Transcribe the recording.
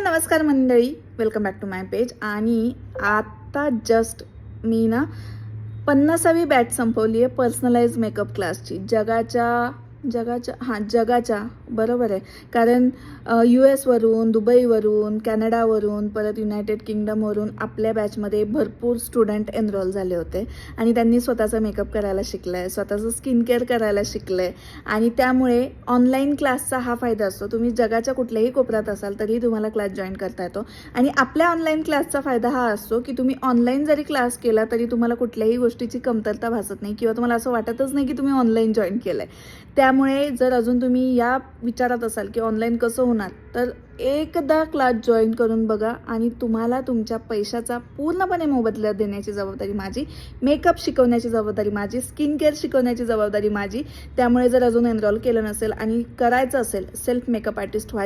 नमस्कार मंडळी, welcome back to my page. आणि आता जस्ट मी ना 50वी बॅच संपवली आहे पर्सनलाइज मेकअप क्लासची. जगाच्या बरोबर आहे. कारण US वरून, दुबईवरून, कॅनडावरून, परत युनायटेड किंगडमवरून आपल्या बॅचमध्ये भरपूर स्टुडंट एनरोल झाले होते आणि त्यांनी स्वतःचा मेकअप करायला शिकलं आहे, स्वतःचं स्किन केअर करायला शिकलं आहे. आणि त्यामुळे ऑनलाईन क्लासचा हा फायदा असतो. तुम्ही जगाच्या कुठल्याही कोपऱ्यात असाल तरी तुम्हाला क्लास जॉईन करता येतो. आणि आपल्या ऑनलाईन क्लासचा फायदा हा असतो की तुम्ही ऑनलाईन जरी क्लास केला तरी तुम्हाला कुठल्याही गोष्टीची कमतरता भासत नाही किंवा तुम्हाला असं वाटतच नाही की तुम्ही ऑनलाईन जॉईन केलं आहे. त्यामुळे जर अजून तुम्ही या विचारात असाल की ऑनलाईन कसं होणार, तर एकदा क्लास जॉईन करून बघा आणि तुम्हाला तुमच्या पैशाचा पूर्णपणे मोबदला देण्याची जबाबदारी माझी, मेकअप शिकवण्याची जबाबदारी माझी, स्किन केअर शिकवण्याची जबाबदारी माझी. त्यामुळे जर अजून एनरोल केलं नसेल आणि करायचं असेल, सेल्फ मेकअप आर्टिस्ट व्हायचं